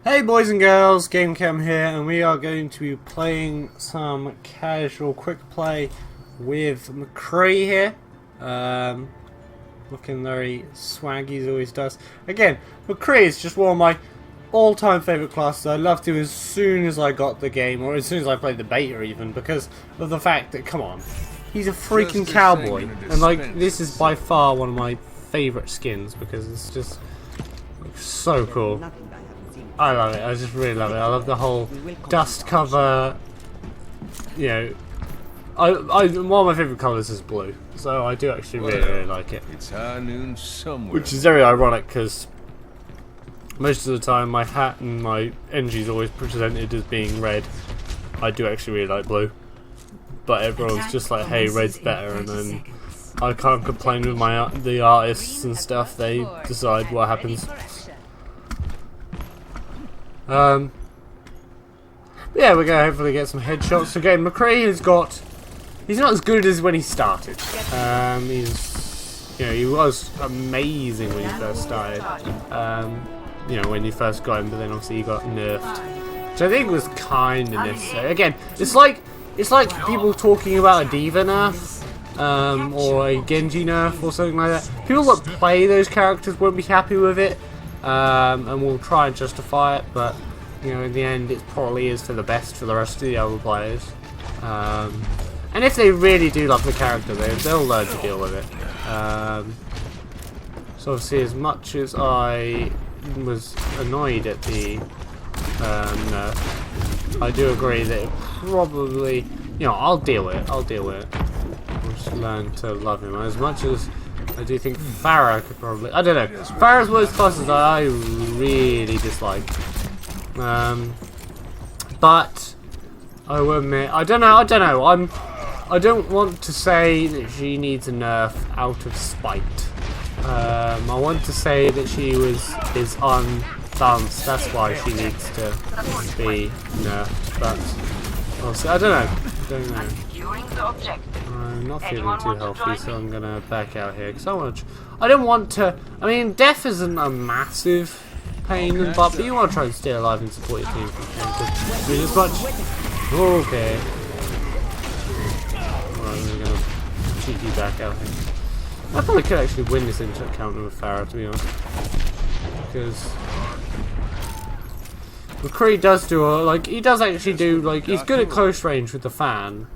Hey boys and girls, GameCam here, and we are going to be playing some casual quick play with McCree here. Looking very swaggy as always does. Again, McCree is just one of my all-time favourite classes. I loved him as soon as I got the game, or as soon as I played the beta even, because of the fact that, come on, he's a freaking cowboy. And like, this is by far one of my favourite skins, because it's just so cool. I love it. I just really love it. I love the whole dust cover. You know, one of my favourite colours is blue, so I do actually really like it. It's high noon somewhere. Which is very ironic because most of the time my hat and my energy is always presented as being red. I do actually really like blue, but everyone's just like, "Hey, red's better," and then I can't complain with the artists and stuff. They decide what happens. Yeah, we're gonna hopefully get some headshots. Again, McCree he's not as good as when he started. He was amazing when he first started. When you first got him, but then obviously he got nerfed, which I think was kind of necessary. Again, it's like people talking about a D.Va nerf, or a Genji nerf, or something like that. People that play those characters won't be happy with it. And we'll try and justify it, but in the end it probably is for the best for the rest of the other players. And if they really do love the character, they'll learn to deal with it. So obviously, as much as I was annoyed at the nerf, I do agree that it probably, I'll deal with it. I'll just learn to love him as much as I do think Pharah could probably... I don't know. Pharah's one of those classes that I really dislike. But I will admit, I don't know. I don't want to say that she needs a nerf out of spite. I want to say that she is unbalanced. That's why she needs to be nerfed. But obviously, I don't know. I'm not feeling too healthy, so I'm gonna back out here because I don't want to. I mean, death isn't a massive pain in the butt, but you want to try and stay alive and support your team if you can. I mean, as much. Okay. Alright, I'm gonna cheat you back out here. I probably could actually win this encounter with Pharah, to be honest, because McCree does he's good at close range with the fan,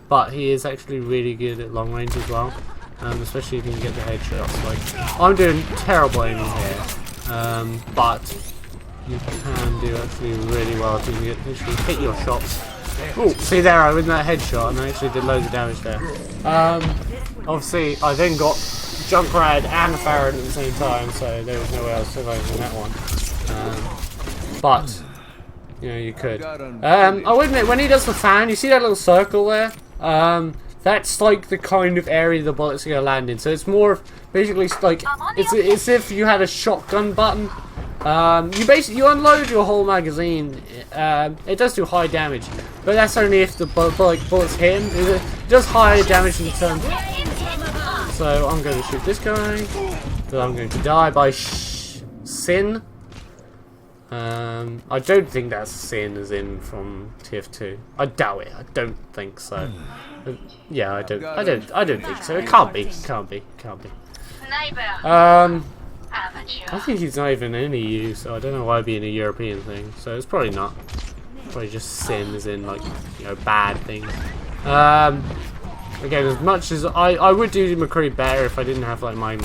but he is actually really good at long range as well, especially if you can get the headshots. Like, I'm doing terrible aiming here, but you can do actually really well if you can actually hit your shots. Oh, see there, I win that headshot and I actually did loads of damage there. Obviously, I then got Junkrat and Pharah at the same time, so there was no way I was surviving that one. But you could. I would admit, when he does the fan, you see that little circle there? That's like the kind of area the bullets are going to land in. So it's more of basically like it's if you had a shotgun button. You unload your whole magazine. It does do high damage, but that's only if the bullets hit him. It does high damage in turn. So I'm going to shoot this guy. So I'm going to die by Sin. I don't think that's Sin as in from TF2. I doubt it. I don't think so. Yeah, I don't think so. It can't be. I think he's not even in EU, so I don't know why it'd be in a European thing. So it's probably not. Probably just Sin as in bad things. Again, as much as I would do McCree better if I didn't have like my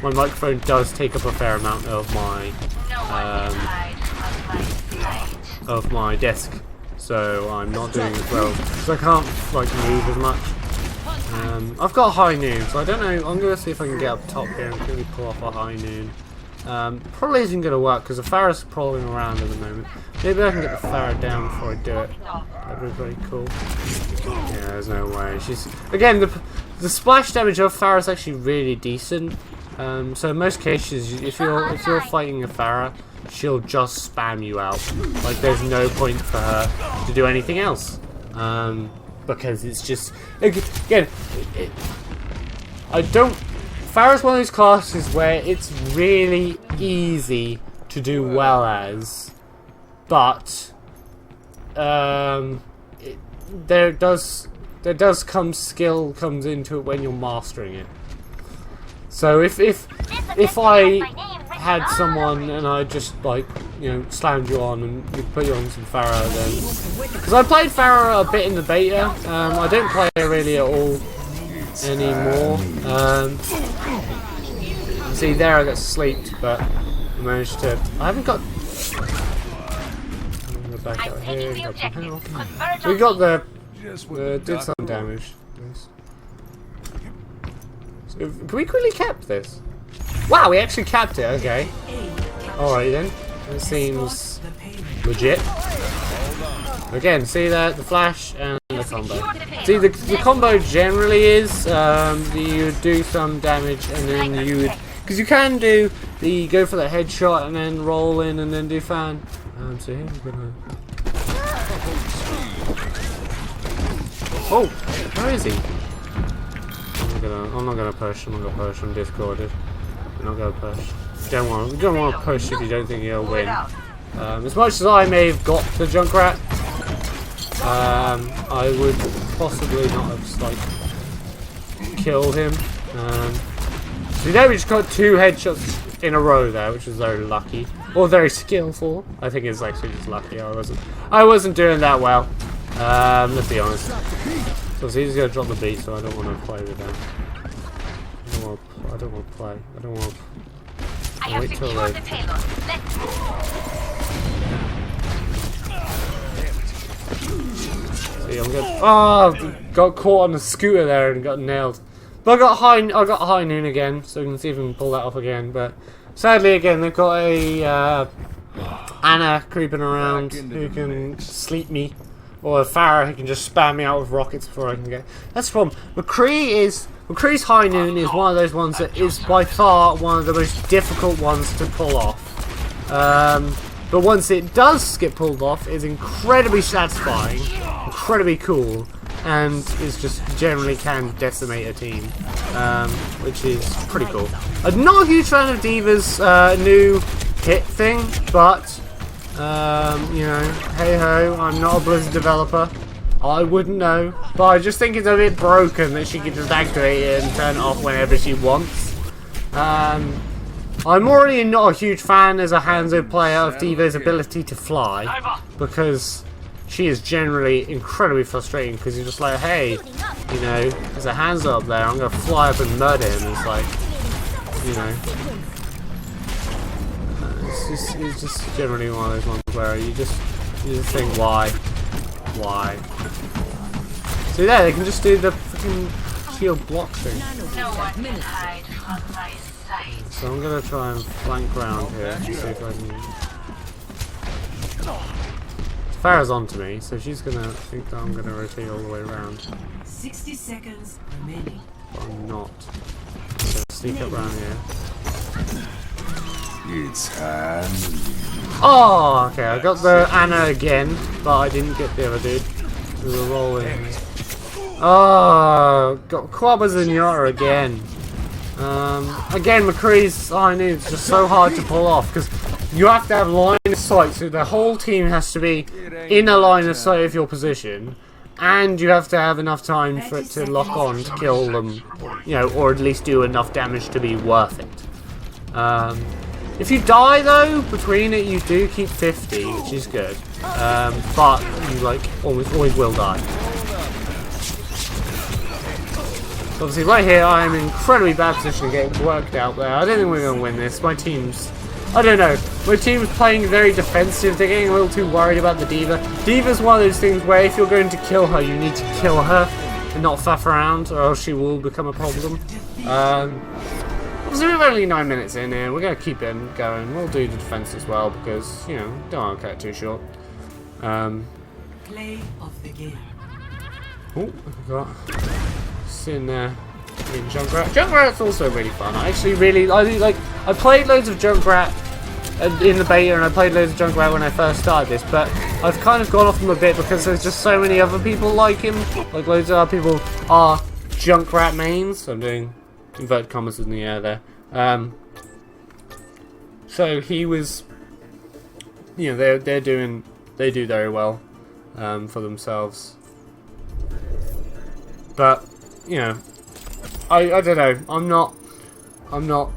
microphone does take up a fair amount of my desk, so I'm not doing as well because I can't move as much. I've got high noon, so I don't know. I'm gonna see if I can get up top here and quickly pull off a high noon. Probably isn't gonna work because the Pharah's crawling around at the moment. Maybe I can get the Pharah down before I do it. That'd be pretty cool. Yeah, there's no way. She's again the splash damage of Pharah is actually really decent. So in most cases, if you're fighting a Pharah, she'll just spam you out. Like there's no point for her to do anything else. Because it's just again, Pharah's one of those classes where it's really easy to do well as, but there does come skill comes into it when you're mastering it. So if I had someone and I just like, you know, slammed you on and you'd put you on some Pharah, then because I played Pharah a bit in the beta, I don't play her really at all anymore. See there, I got sleeped, but I managed to. I haven't got. I'm gonna back out here and got some health. We got the did some damage. Nice. So, can we quickly cap this? Wow, we actually capped it. Okay. Alright then. That seems legit. Again, see that? The flash and the combo. See, the combo generally is you do some damage and then you would... Because you can do the go for the headshot and then roll in and then do fan. So here we're gonna... Oh! Where is he? I'm not gonna push. I'm discorded. I'm not gonna push. You don't want to push if you don't think you'll win. As much as I may have got the Junkrat, I would possibly not have like killed him. So there we just got 2 headshots in a row there, which was very lucky or very skillful. I think it's actually just lucky. I wasn't doing that well. Let's be honest. So he's gonna drop the beat, so I don't want to play with that. I don't want to play. I don't want to. I'll wait till they. See, I'm good. Oh, got caught on the scooter there and got nailed. But I got high noon again, so we can see if we can pull that off again. But sadly, again, they've got a Anna creeping around who can sleep me. Or a Pharah who can just spam me out with rockets before I can get. That's the problem. McCree's high noon is one of those ones that is by far one of the most difficult ones to pull off. But once it does get pulled off, it's incredibly satisfying, incredibly cool, and is just generally can decimate a team, which is pretty cool. I'm not a huge fan of D.Va's new hit thing, but. You know, hey ho, I'm not a Blizzard developer. I wouldn't know. But I just think it's a bit broken that she can just activate it and turn it off whenever she wants. I'm already not a huge fan as a Hanzo player of D.Va's ability to fly. Because she is generally incredibly frustrating because you're just like, hey, you know, there's a Hanzo up there, I'm going to fly up and murder him. It's like, you know. It's just generally one of those ones where you just think, why? See there, they can just do the freaking shield block thing. So I'm gonna try and flank round here, see if I can. Pharah's onto me, so she's gonna think that I'm gonna rotate all the way around. 60 seconds remaining. But I'm not. I'm gonna sneak up around here. It's handy. Oh, okay, I got the Anna again, but I didn't get the other dude. We were rolling. Oh, got Quabbas and Yara again. Again, McCree's high noon is just so hard to pull off because you have to have line of sight, so the whole team has to be in a line of sight of your position, and you have to have enough time for it to lock on to kill them, you know, or at least do enough damage to be worth it. If you die though, between it you do keep 50, which is good. But you like almost always will die. So obviously right here I am in incredibly bad position to get worked out there. I don't think we're going to win this. My team's... I don't know. My team's playing very defensive. They're getting a little too worried about the D.Va. D.Va's one of those things where if you're going to kill her, you need to kill her and not faff around, or else she will become a problem. So we're only 9 minutes in here. We're going to keep it going. We'll do the defense as well because, you know, don't want to cut it too short. Play of the game. Oh, we got sitting there in Junkrat. Junkrat's also really fun. I actually really, I played loads of Junkrat in the beta and I played loads of Junkrat when I first started this, but I've kind of gone off him a bit because there's just so many other people like him. Like loads of other people are Junkrat mains. So I'm doing inverted commas in the air there. So he was you know, they do very well for themselves. But you know, I don't know. I'm not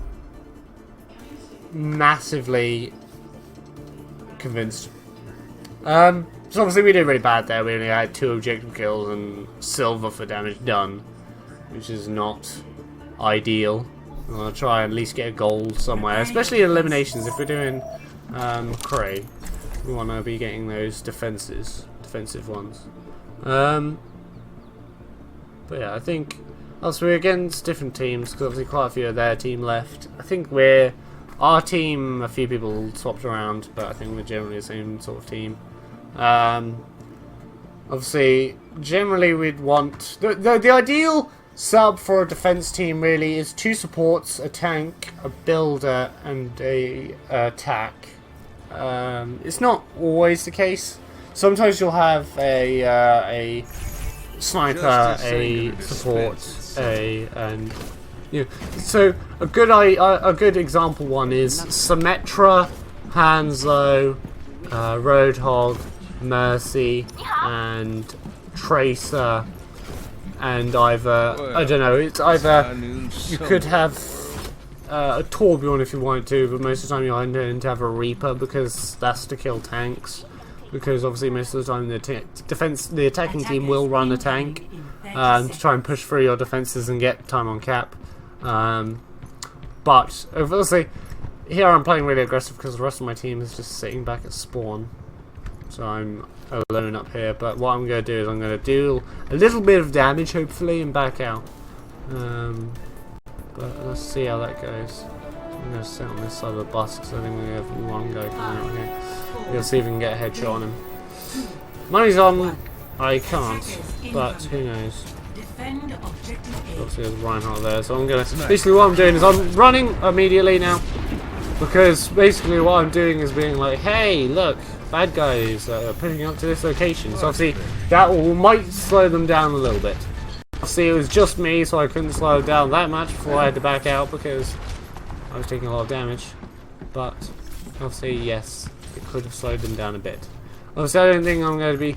massively convinced. So obviously we did really bad there. We only had 2 objective kills and silver for damage done, which is not ideal. I'll try and at least get a gold somewhere, especially in eliminations. If we're doing McCree, we want to be getting those defensive ones. But yeah, I think also we're against different teams because obviously quite a few of their team left. I think our team, a few people swapped around, but I think we're generally the same sort of team. Obviously, generally we'd want the ideal sub for a defense team really is 2 supports, a tank, a builder, and a attack. It's not always the case. Sometimes you'll have a sniper, a support, and you know. So a good example one is Symmetra, Hanzo, Roadhog, Mercy, and Tracer, and either I don't know. It's either you could have a Torbjorn if you wanted to, but most of the time you're going to have a Reaper because that's to kill tanks. Because obviously most of the time the attacking team will run a tank to try and push through your defenses and get time on cap. But obviously here I'm playing really aggressive because the rest of my team is just sitting back at spawn. So I'm alone up here. But what I'm going to do is I'm going to do a little bit of damage hopefully and back out. But let's see how that goes. I'm going to sit on this side of the bus because I think we have one guy coming out here. We'll see if we can get a headshot on him. Money's on. I can't, but who knows. Obviously there's Reinhardt there, so I'm gonna. Basically, what I'm doing is I'm running immediately now, because basically what I'm doing is being like, "Hey, look, bad guys are pushing up to this location." So obviously that might slow them down a little bit. See, it was just me, so I couldn't slow down that much before I had to back out because I was taking a lot of damage. But obviously, yes. It could have slowed them down a bit. Obviously, I don't think I'm going to be...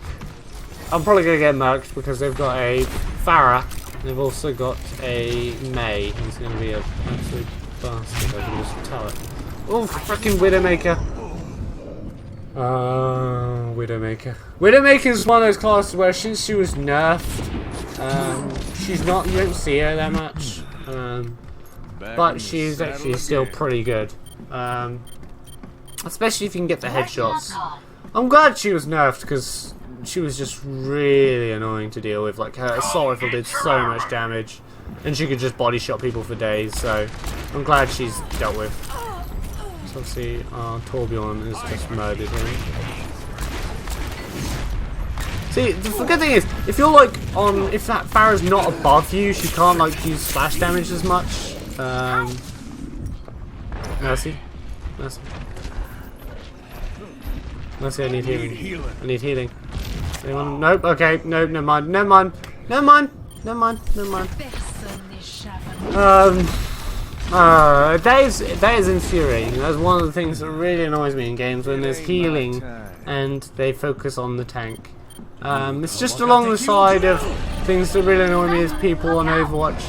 I'm probably going to get murked because they've got a Pharah. They've also got a May. He's going to be an absolute bastard. I can just tell it. Oh, freaking Widowmaker. Widowmaker. Widowmaker is one of those classes where since she was nerfed, she's not... You don't see her that much. But she's actually still pretty good. Especially if you can get the headshots. I'm glad she was nerfed because she was just really annoying to deal with. Like her assault rifle did so much damage, and she could just body shot people for days. So I'm glad she's dealt with. So obviously, Torbjorn is just murdered him. See, the good thing is, if you're like if that Pharah's not above you, she can't like use splash damage as much. Mercy. Mercy, I need healing. I need healing. Anyone? Nope. Okay. Nope. Never mind. Never mind. Never mind. Never mind. Never mind. That is infuriating. That's one of the things that really annoys me in games when there's healing and they focus on the tank. It's just along the side of things that really annoy me as people on Overwatch.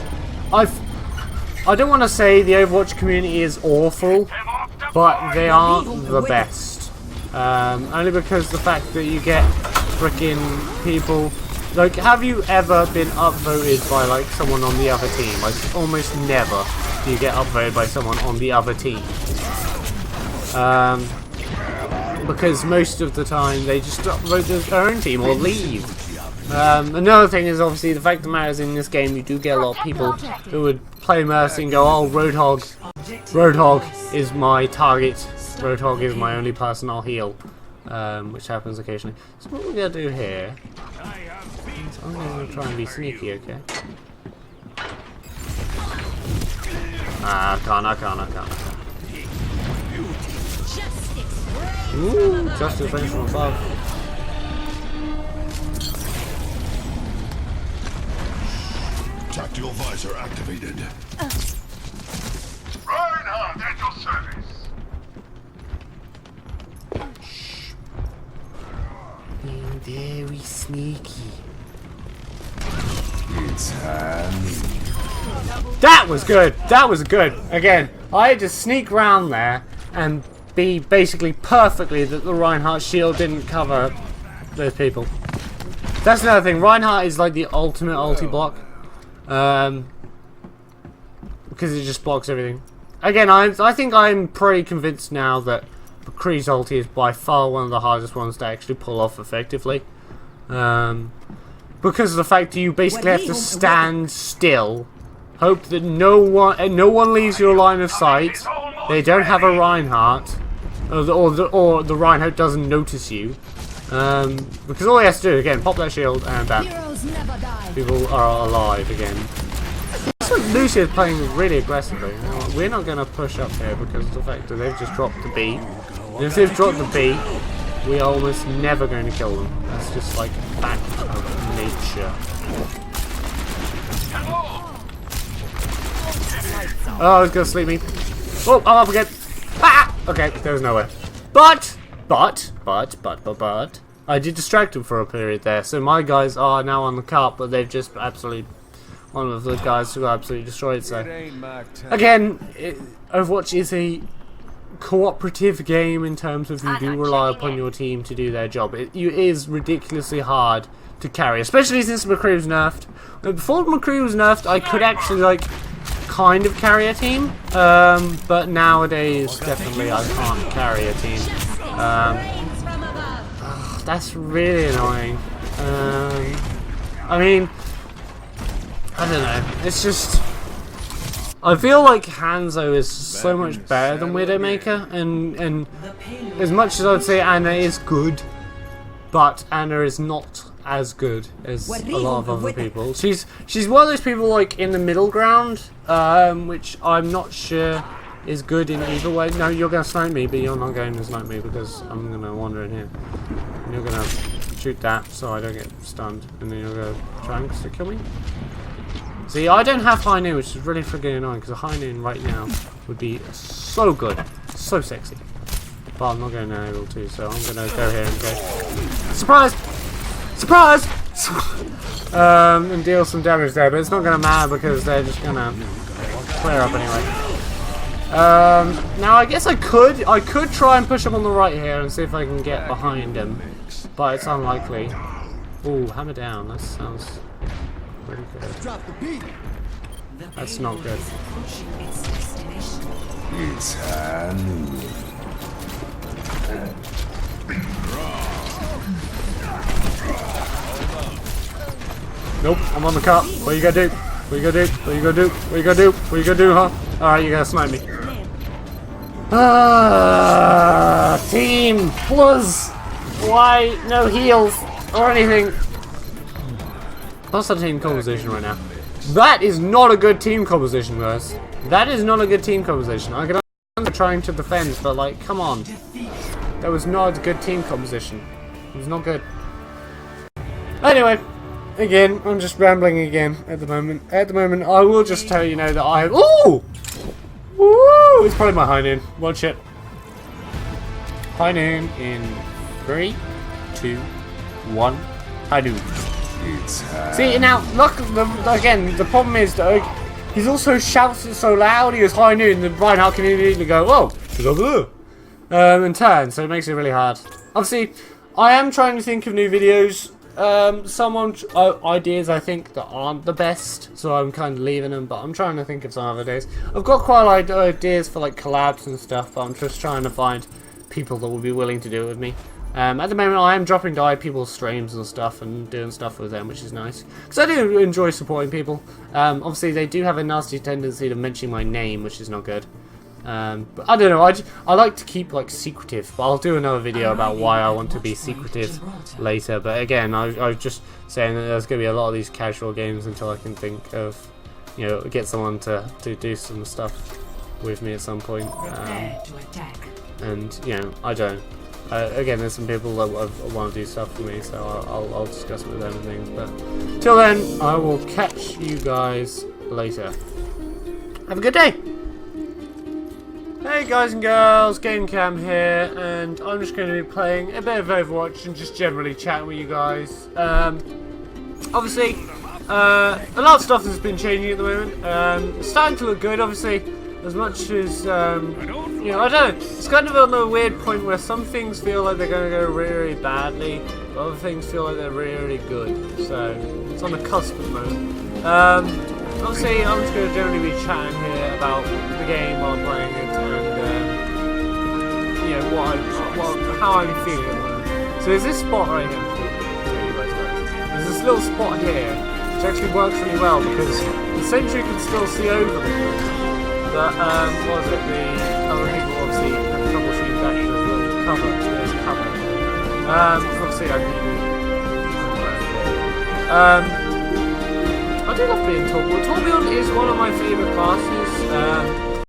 I don't want to say the Overwatch community is awful, but they aren't the best. Only because the fact that you get freaking people like, have you ever been upvoted by like someone on the other team? Like almost never do you get upvoted by someone on the other team. Because most of the time they just upvote their own team or leave. Another thing is obviously the fact of the matter is in this game you do get a lot of people who would play Mercy and go, oh, Roadhog is my target. Roadhog is my only person I'll heal, which happens occasionally. So what we're going to do here, I'm going to try and be sneaky, okay? I can't. Ooh, justice range from above. Tactical visor activated. Reinhardt at your service. Very sneaky. That was good. That was good. Again, I had to sneak round there and be basically perfectly that the Reinhardt shield didn't cover those people. That's another thing. Reinhardt is like the ultimate ulti block. Because it just blocks everything. Again, I think I'm pretty convinced now that McCree's ulti is by far one of the hardest ones to actually pull off effectively. Because of the fact that you basically have to stand still, hope that no one leaves your line of sight, they don't have a Reinhardt, or the Reinhardt doesn't notice you. Because all he has to do, again, pop that shield and bam. People are alive again. Looks like Lucia is playing really aggressively. We're not going to push up here because of the fact that they've just dropped the B. And if they've dropped the B, we are almost never going to kill them. That's just like fact of nature. Oh, I was going to sleep me. Oh, I'm up again. Ah! Okay, there's nowhere. But, I did distract him for a period there. So my guys are now on the cart, but they've just absolutely... One of the guys who got absolutely destroyed, so... Again, Overwatch is a cooperative game in terms of you do rely upon your team to do their job. It is ridiculously hard to carry, especially since McCree was nerfed. Before McCree was nerfed, I could actually, like, kind of carry a team. But nowadays, definitely I can't carry a team. That's really annoying. I mean... I don't know, it's just... I feel like Hanzo is so much better than Widowmaker, and as much as I would say Anna is good, but Anna is not as good as a lot of other people. She's one of those people like in the middle ground, which I'm not sure is good in either way. No, you're going to snipe me, but you're not going to snipe me because I'm going to wander in here. And you're going to shoot that so I don't get stunned, and then you're going to try and kill me. See, I don't have high noon, which is really freaking annoying, because a high noon right now would be so good, so sexy. But I'm not going to be able to, so I'm going to go here and go, surprise! Surprise! And deal some damage there, but it's not going to matter because they're just going to clear up anyway. Now I guess I could try and push him on the right here and see if I can get behind him, but it's unlikely. Ooh, hammer down, that sounds... pretty good. That's not good. Nope, I'm on the cart. What are you gonna do? What are you gonna do? What are you gonna do? What are you gonna do? What are you gonna do, huh? Alright, you gotta snipe me. Team plus why no heals or anything? That's the team composition right now. That is not a good team composition, guys. That is not a good team composition. I can understand trying to defend, but like, come on. That was not a good team composition. It was not good. Anyway, again, I'm just rambling again at the moment. At the moment, I will just tell you now that I have... Ooh! Ooh! It's probably my high noon. Watch it. High noon in 3, 2, 1. High noon. See, now, look, again, the problem is that he's also shouts it so loud, he is high noon, the Reinhardt can immediately go, whoa, he's over there, and turn, so it makes it really hard. Obviously, I am trying to think of new videos, some ideas I think that aren't the best, so I'm kind of leaving them, but I'm trying to think of some other days. I've got quite a lot of ideas for like collabs and stuff, but I'm just trying to find people that will be willing to do it with me. At the moment, I am dropping by people's streams and stuff and doing stuff with them, which is nice. Because I do enjoy supporting people. Obviously, they do have a nasty tendency to mention my name, which is not good. But I don't know, I like to keep like secretive. But I'll do another video about why I want to be secretive later. But again, I was just saying that there's going to be a lot of these casual games until I can think of, you know, get someone to do some stuff with me at some point. And, you know, I don't. Again, there's some people that want to do stuff for me, so I'll discuss it with them and things. But till then, I will catch you guys later. Have a good day. Hey guys and girls, GameCam here, and I'm just going to be playing a bit of Overwatch and just generally chatting with you guys. Obviously, a lot of stuff has been changing at the moment. It's starting to look good, obviously, as much as, you know, I don't know, it's kind of on a weird point where some things feel like they're going to go really, really badly, but other things feel like they're really, really good, so it's on the cusp at the moment. Obviously, I'm just going to generally be chatting here about the game while I'm playing it, and you know how I'm feeling. So there's this spot right here. There's this little spot here, which actually works really well because the sentry can still see over the wall. But what was it? The other people obviously have trouble seeing back to the cover. There's cover. Obviously I need. I do love being Torbjorn. Torbjorn is one of my favourite classes.